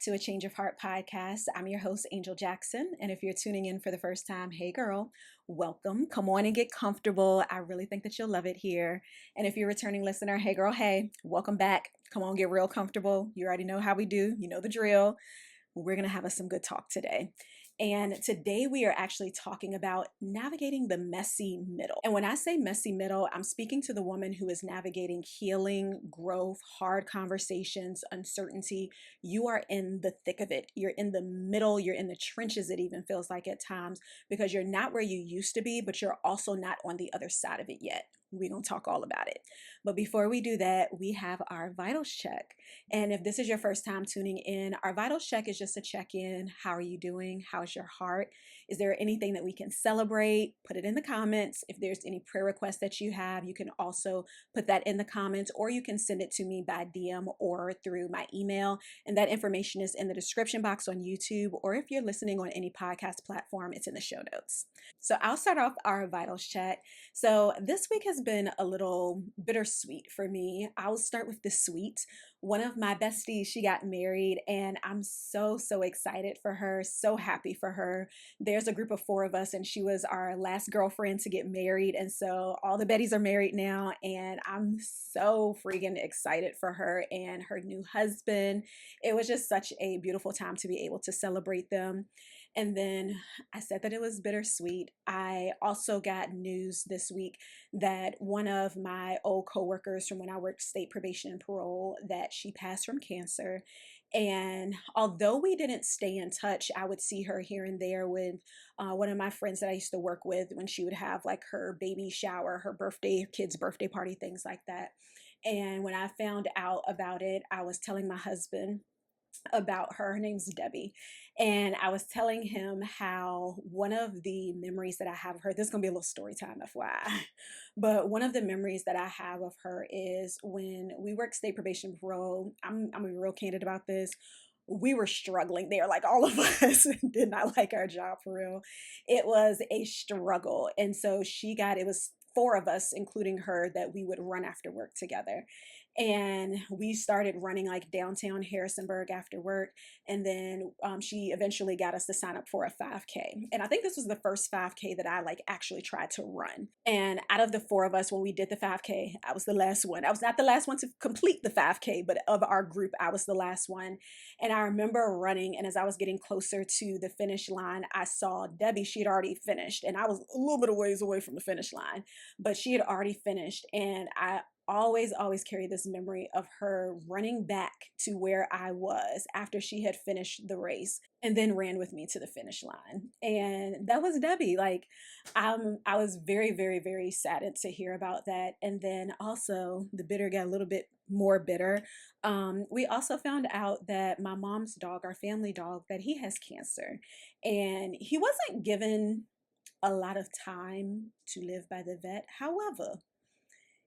to A Change of Heart podcast. I'm your host, Angel Jackson. And if you're tuning in for the first time, hey girl, welcome. Come on and get comfortable. I really think that you'll love it here. And if you're a returning listener, hey girl, hey, welcome back. Come on, get real comfortable. You already know how we do. You know the drill. We're going to have some good talk today. And today we are actually talking about navigating the messy middle. And when I say messy middle, I'm speaking to the woman who is navigating healing, growth, hard conversations, uncertainty. You are in the thick of it. You're in the middle. You're in the trenches, it even feels like at times, because you're not where you used to be, but you're also not on the other side of it yet. We're going to talk all about it. But before we do that, we have our vitals check. And if this is your first time tuning in, our vitals check is just a check-in. How are you doing? How's your heart? Is there anything that we can celebrate? Put it in the comments. If there's any prayer requests that you have, you can also put that in the comments, or you can send it to me by DM or through my email. And that information is in the description box on YouTube, or if you're listening on any podcast platform, it's in the show notes. So I'll start off our vitals check. So this week has been a little bittersweet for me. I'll start with the sweet. One of my besties, she got married, and I'm so excited for her, so happy for her. There's a group of 4 of us, and she was our last girlfriend to get married. And so all the Bettys are married now, and I'm so freaking excited for her and her new husband. It was just such a beautiful time to be able to celebrate them. And then I said that it was bittersweet. I also got news this week that one of my old coworkers from when I worked state probation and parole, that she passed from cancer. And although we didn't stay in touch, I would see her here and there with one of my friends that I used to work with when she would have like her baby shower, her birthday, kid's birthday party, things like that. And when I found out about it, I was telling my husband about her. Her name's Debbie. And I was telling him how one of the memories that I have of her, this is going to be a little story time, FYI, but one of the memories that I have of her is when we worked state probation parole. I'm going to be real candid about this. We were struggling there, like all of us did not like our job for real. It was a struggle. And so it was 4 of us, including her, that we would run after work together. And we started running like downtown Harrisonburg after work. And then she eventually got us to sign up for a 5K. And I think this was the first 5K that I like actually tried to run. And out of the 4 of us, when we did the 5K, I was the last one. I was not the last one to complete the 5K, but of our group, I was the last one. And I remember running. And as I was getting closer to the finish line, I saw Debbie. She had already finished. And I was a little bit of ways away from the finish line, but she had already finished. And I always carry this memory of her running back to where I was after she had finished the race and then ran with me to the finish line. And that was Debbie. Like, I was very saddened to hear about that. And then also the bitter got a little bit more bitter. We also found out that my mom's dog, our family dog, that he has cancer, and he wasn't given a lot of time to live by the vet. However,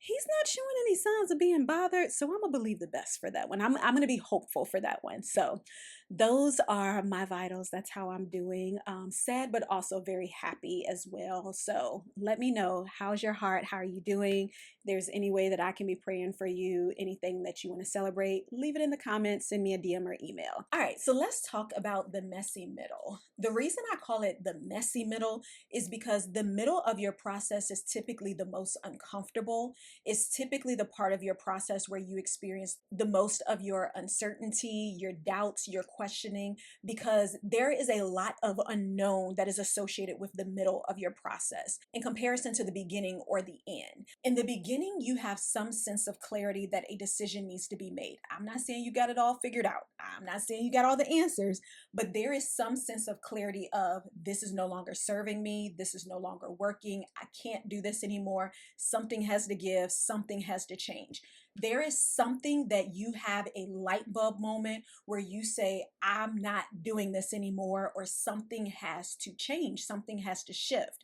he's not showing any signs of being bothered, so I'm gonna believe the best for that one. I'm gonna be hopeful for that one. So those are my vitals. That's how I'm doing. Sad, but also very happy as well. So let me know, how's your heart? How are you doing? If there's any way that I can be praying for you, anything that you want to celebrate, leave it in the comments, send me a DM or email. All right, so let's talk about the messy middle. The reason I call it the messy middle is because the middle of your process is typically the most uncomfortable. It's typically the part of your process where you experience the most of your uncertainty, your doubts, your questioning, because there is a lot of unknown that is associated with the middle of your process in comparison to the beginning or the end. In the beginning, you have some sense of clarity that a decision needs to be made. I'm not saying you got it all figured out. I'm not saying you got all the answers, but there is some sense of clarity of, this is no longer serving me. This is no longer working. I can't do this anymore. Something has to give. Something has to change. There is something that you have a light bulb moment where you say, I'm not doing this anymore, or something has to change. Something has to shift.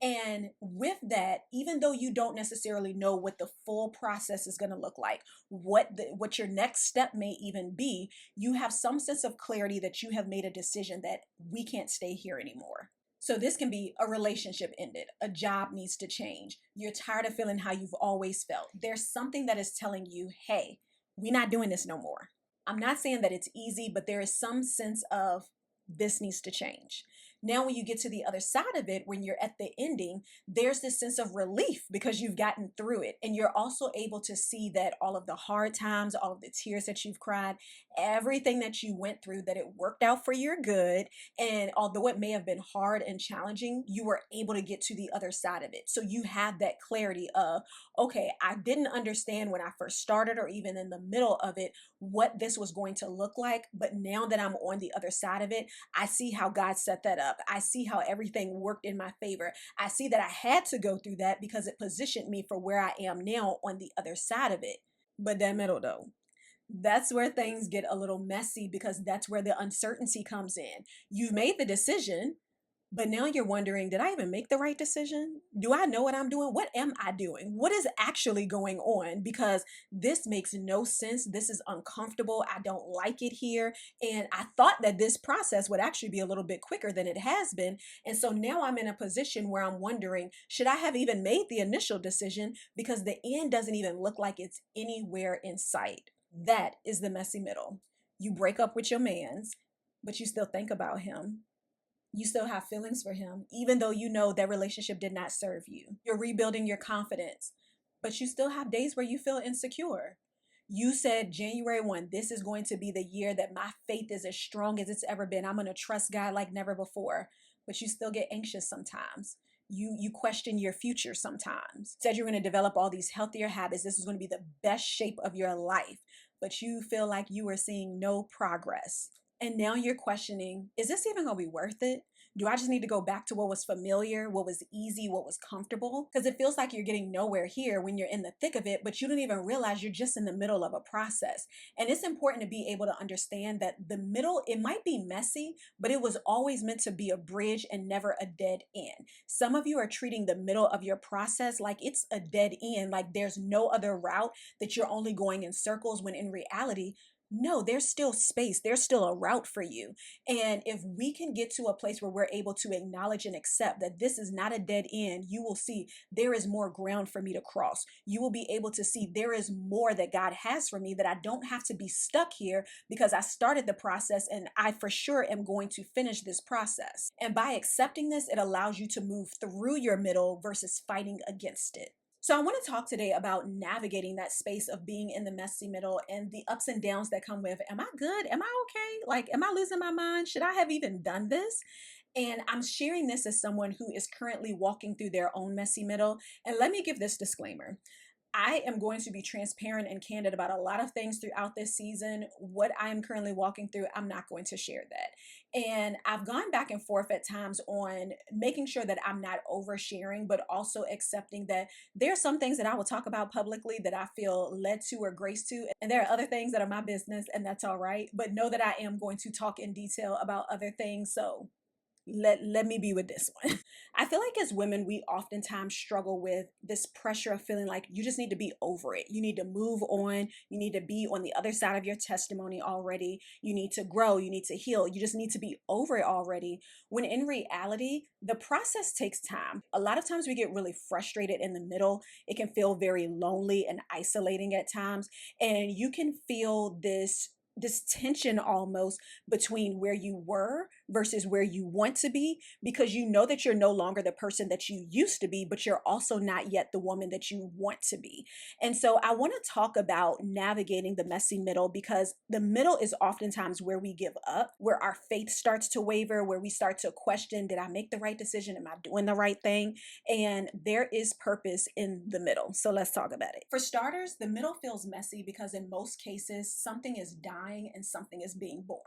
And with that, even though you don't necessarily know what the full process is going to look like, what your next step may even be, you have some sense of clarity that you have made a decision that we can't stay here anymore. So this can be a relationship ended, a job needs to change. You're tired of feeling how you've always felt. There's something that is telling you, hey, we're not doing this no more. I'm not saying that it's easy, but there is some sense of this needs to change. Now, when you get to the other side of it, when you're at the ending, there's this sense of relief because you've gotten through it. And you're also able to see that all of the hard times, all of the tears that you've cried, everything that you went through, that it worked out for your good. And although it may have been hard and challenging, you were able to get to the other side of it. So you have that clarity of, okay, I didn't understand when I first started or even in the middle of it what this was going to look like. But now that I'm on the other side of it, I see how God set that up. I see how everything worked in my favor. I see that I had to go through that because it positioned me for where I am now on the other side of it. But that middle, though, that's where things get a little messy because that's where the uncertainty comes in. You've made the decision, but now you're wondering, did I even make the right decision? Do I know what I'm doing? What am I doing? What is actually going on? Because this makes no sense. This is uncomfortable. I don't like it here. And I thought that this process would actually be a little bit quicker than it has been. And so now I'm in a position where I'm wondering, should I have even made the initial decision? Because the end doesn't even look like it's anywhere in sight. That is the messy middle. You break up with your mans, but you still think about him. You still have feelings for him, even though you know that relationship did not serve you. You're rebuilding your confidence, but you still have days where you feel insecure. You said January 1, this is going to be the year that my faith is as strong as it's ever been. I'm going to trust God like never before, but you still get anxious sometimes. You question your future sometimes. Said you're going to develop all these healthier habits. This is going to be the best shape of your life, but you feel like you are seeing no progress. And now you're questioning, is this even going to be worth it? Do I just need to go back to what was familiar, what was easy, what was comfortable? Because it feels like you're getting nowhere here when you're in the thick of it, but you don't even realize you're just in the middle of a process. And it's important to be able to understand that the middle, it might be messy, but it was always meant to be a bridge and never a dead end. Some of you are treating the middle of your process like it's a dead end, like there's no other route, that you're only going in circles, when in reality, no, there's still space. There's still a route for you. And if we can get to a place where we're able to acknowledge and accept that this is not a dead end, you will see there is more ground for me to cross. You will be able to see there is more that God has for me, that I don't have to be stuck here because I started the process and I for sure am going to finish this process. And by accepting this, it allows you to move through your middle versus fighting against it. So, I want to talk today about navigating that space of being in the messy middle and the ups and downs that come with, am I good? Am I okay? Like, am I losing my mind? Should I have even done this? And I'm sharing this as someone who is currently walking through their own messy middle. And let me give this disclaimer. I am going to be transparent and candid about a lot of things throughout this season. What I am currently walking through, I'm not going to share that. And I've gone back and forth at times on making sure that I'm not oversharing, but also accepting that there are some things that I will talk about publicly that I feel led to or grace to. And there are other things that are my business, and that's all right. But know that I am going to talk in detail about other things. So let me be with this one. I feel like as women, we oftentimes struggle with this pressure of feeling like you just need to be over it. You need to move on. You need to be on the other side of your testimony already. You need to grow. You need to heal. You just need to be over it already. When in reality, the process takes time. A lot of times we get really frustrated in the middle. It can feel very lonely and isolating at times. And you can feel this tension almost between where you were versus where you want to be, because you know that you're no longer the person that you used to be, but you're also not yet the woman that you want to be. And so I want to talk about navigating the messy middle, because the middle is oftentimes where we give up, where our faith starts to waver, where we start to question, did I make the right decision? Am I doing the right thing? And there is purpose in the middle. So let's talk about it. For starters, the middle feels messy because in most cases, something is dying and something is being born.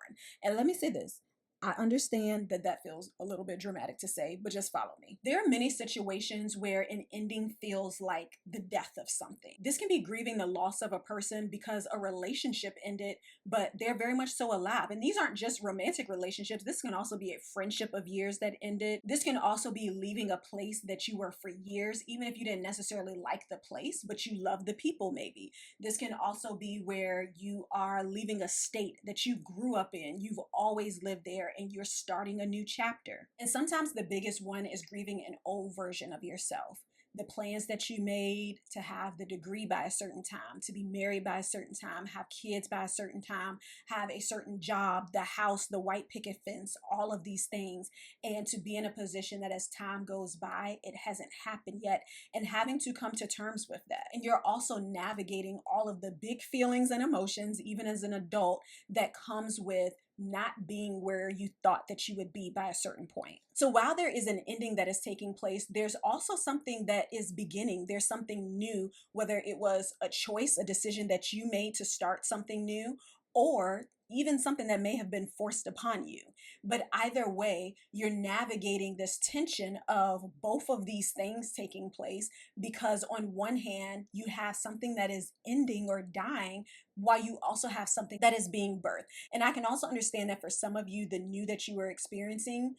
And let me say this. I understand that that feels a little bit dramatic to say, but just follow me. There are many situations where an ending feels like the death of something. This can be grieving the loss of a person because a relationship ended, but they're very much so alive. And these aren't just romantic relationships. This can also be a friendship of years that ended. This can also be leaving a place that you were for years, even if you didn't necessarily like the place, but you love the people maybe. This can also be where you are leaving a state that you grew up in. You've always lived there and you're starting a new chapter. And sometimes the biggest one is grieving an old version of yourself. the plans that you made to have the degree by a certain time, to be married by a certain time, have kids by a certain time, have a certain job, the house, the white picket fence, all of these things, and to be in a position that as time goes by, it hasn't happened yet, and having to come to terms with that. And you're also navigating all of the big feelings and emotions, even as an adult, that comes with not being where you thought that you would be by a certain point. So while there is an ending that is taking place, there's also something that is beginning. There's something new, whether it was a choice, a decision that you made to start something new, or even something that may have been forced upon you. But either way, you're navigating this tension of both of these things taking place, because on one hand, you have something that is ending or dying, while you also have something that is being birthed. And I can also understand that for some of you, the new that you were experiencing,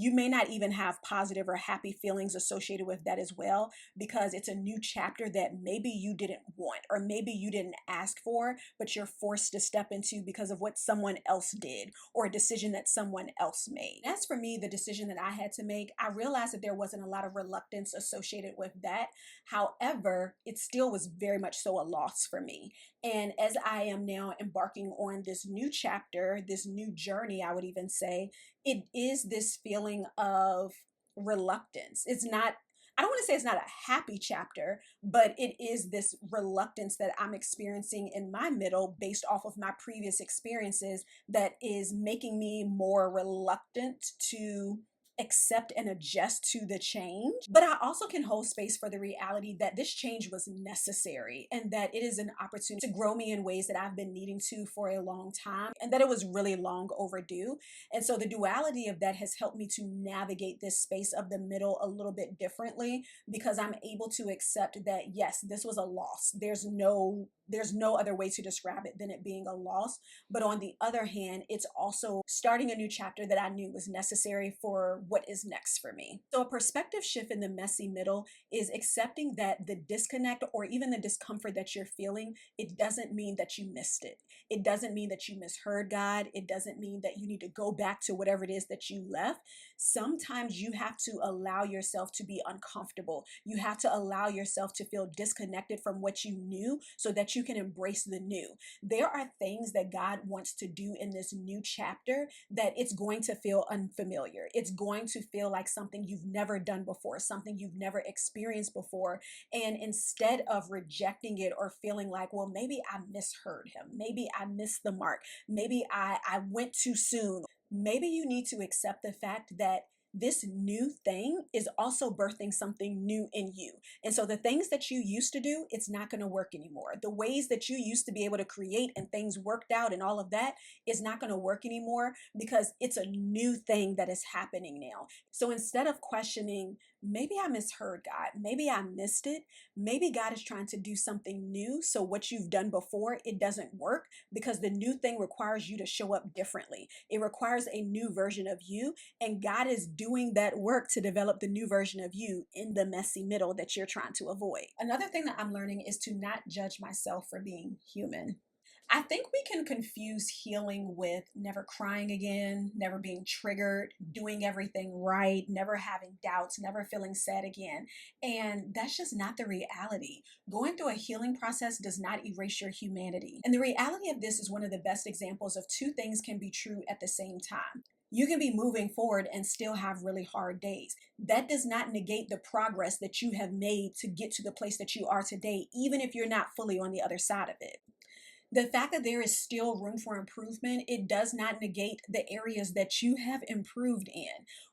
you may not even have positive or happy feelings associated with that as well, because it's a new chapter that maybe you didn't want, or maybe you didn't ask for, but you're forced to step into because of what someone else did or a decision that someone else made. As for me, the decision that I had to make, I realized that there wasn't a lot of reluctance associated with that. However, it still was very much so a loss for me. And as I am now embarking on this new chapter, this new journey, I would even say, it is this feeling of reluctance. It's not, I don't want to say it's not a happy chapter, but it is this reluctance that I'm experiencing in my middle based off of my previous experiences that is making me more reluctant to accept and adjust to the change. But I also can hold space for the reality that this change was necessary, and that it is an opportunity to grow me in ways that I've been needing to for a long time, and that it was really long overdue. And so the duality of that has helped me to navigate this space of the middle a little bit differently, because I'm able to accept that yes, this was a loss. There's no other way to describe it than it being a loss. But on the other hand, it's also starting a new chapter that I knew was necessary for what is next for me. So a perspective shift in the messy middle is accepting that the disconnect or even the discomfort that you're feeling, it doesn't mean that you missed it. It doesn't mean that you misheard God. It doesn't mean that you need to go back to whatever it is that you left. Sometimes you have to allow yourself to be uncomfortable. You have to allow yourself to feel disconnected from what you knew so that you can embrace the new. There are things that God wants to do in this new chapter that it's going to feel unfamiliar. It's going to feel like something you've never done before, something you've never experienced before. And instead of rejecting it or feeling like, well, maybe I misheard him, maybe I missed the mark, maybe I went too soon, maybe you need to accept the fact that this new thing is also birthing something new in you. And so the things that you used to do, it's not going to work anymore. The ways that you used to be able to create and things worked out and all of that is not going to work anymore, because it's a new thing that is happening now. So instead of questioning, maybe I misheard God, maybe I missed it, maybe God is trying to do something new. So what you've done before, it doesn't work, because the new thing requires you to show up differently. It requires a new version of you. And God is doing that work to develop the new version of you in the messy middle that you're trying to avoid. Another thing that I'm learning is to not judge myself for being human. I think we can confuse healing with never crying again, never being triggered, doing everything right, never having doubts, never feeling sad again. And that's just not the reality. Going through a healing process does not erase your humanity. And the reality of this is one of the best examples of two things can be true at the same time. You can be moving forward and still have really hard days. That does not negate the progress that you have made to get to the place that you are today, even if you're not fully on the other side of it. The fact that there is still room for improvement, it does not negate the areas that you have improved in.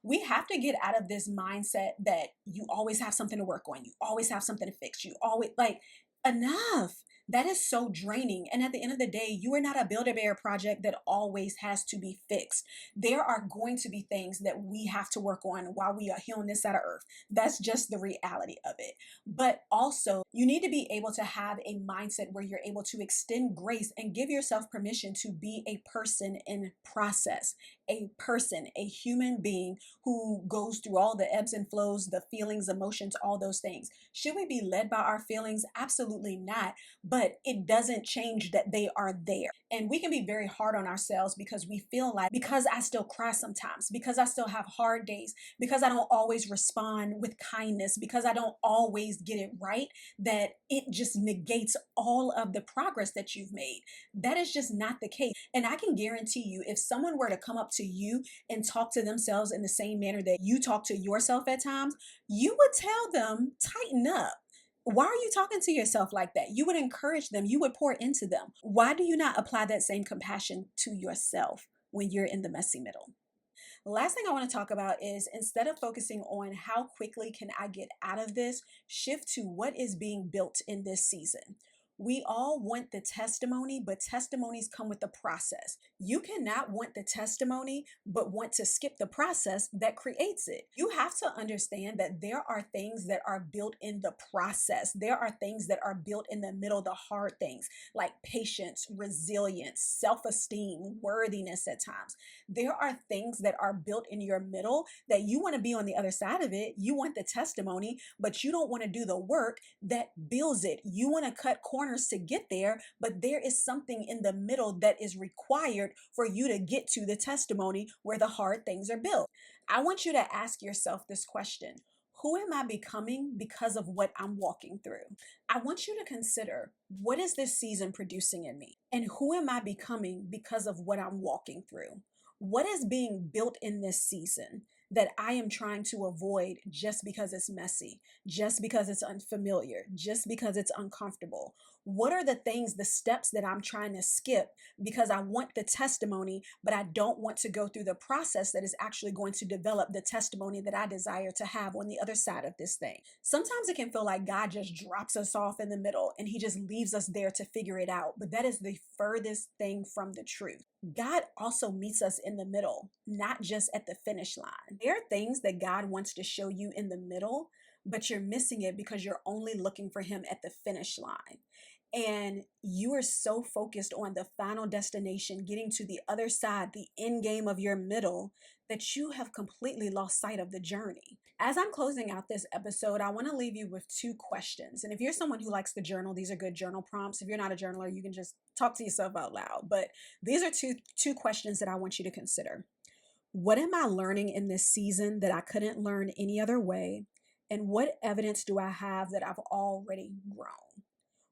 We have to get out of this mindset that you always have something to work on, you always have something to fix, you always like, enough. That is so draining. And at the end of the day, you are not a Build-A-Bear project that always has to be fixed. There are going to be things that we have to work on while we are here on this side of earth. That's just the reality of it. But also, you need to be able to have a mindset where you're able to extend grace and give yourself permission to be a person in process, a person, a human being who goes through all the ebbs and flows, the feelings, emotions, all those things. Should we be led by our feelings? Absolutely not. but it doesn't change that they are there. And we can be very hard on ourselves because we feel like, because I still cry sometimes, because I still have hard days, because I don't always respond with kindness, because I don't always get it right, that it just negates all of the progress that you've made. That is just not the case. And I can guarantee you, if someone were to come up to you and talk to themselves in the same manner that you talk to yourself at times, you would tell them, tighten up. Why are you talking to yourself like that? You would encourage them, you would pour into them. Why do you not apply that same compassion to yourself when you're in the messy middle? The last thing I want to talk about is, instead of focusing on how quickly can I get out of this, shift to what is being built in this season. We all want the testimony, but testimonies come with the process. You cannot want the testimony, but want to skip the process that creates it. You have to understand that there are things that are built in the process. There are things that are built in the middle, the hard things like patience, resilience, self esteem, worthiness at times. There are things that are built in your middle that you want to be on the other side of it. You want the testimony, but you don't want to do the work that builds it. You want to cut corners to get there, but there is something in the middle that is required for you to get to the testimony where the hard things are built. I want you to ask yourself this question: who am I becoming because of what I'm walking through? I want you to consider, what is this season producing in me? And who am I becoming because of what I'm walking through? What is being built in this season that I am trying to avoid just because it's messy, just because it's unfamiliar, just because it's uncomfortable? What are the things, the steps that I'm trying to skip because I want the testimony, but I don't want to go through the process that is actually going to develop the testimony that I desire to have on the other side of this thing? Sometimes it can feel like God just drops us off in the middle and he just leaves us there to figure it out, but that is the furthest thing from the truth. God also meets us in the middle, not just at the finish line. There are things that God wants to show you in the middle, but you're missing it because you're only looking for him at the finish line. And you are so focused on the final destination, getting to the other side, the end game of your middle, that you have completely lost sight of the journey. As I'm closing out this episode, I want to leave you with two questions. And if you're someone who likes to journal, these are good journal prompts. If you're not a journaler, you can just talk to yourself out loud. But these are two questions that I want you to consider. What am I learning in this season that I couldn't learn any other way? And what evidence do I have that I've already grown?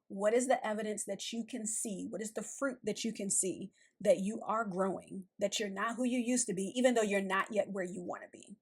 What is the evidence that you can see? What is the fruit that you can see that you are growing, that you're not who you used to be, even though you're not yet where you want to be?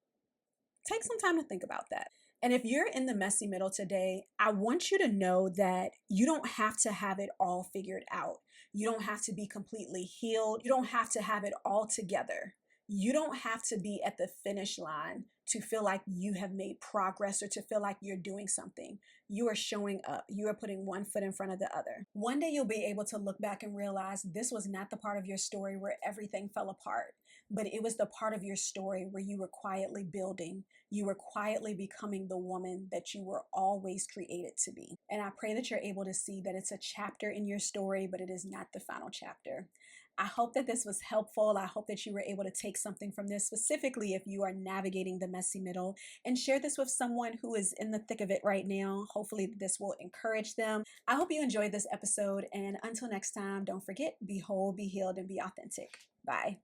Take some time to think about that. And if you're in the messy middle today, I want you to know that you don't have to have it all figured out. You don't have to be completely healed. You don't have to have it all together. You don't have to be at the finish line to feel like you have made progress or to feel like you're doing something. You are showing up. You are putting one foot in front of the other. One day you'll be able to look back and realize this was not the part of your story where everything fell apart, but it was the part of your story where you were quietly building. You were quietly becoming the woman that you were always created to be. And I pray that you're able to see that it's a chapter in your story, but it is not the final chapter. I hope that this was helpful. I hope that you were able to take something from this, specifically if you are navigating the messy middle, and share this with someone who is in the thick of it right now. Hopefully this will encourage them. I hope you enjoyed this episode, and until next time, don't forget, be whole, be healed, and be authentic. Bye.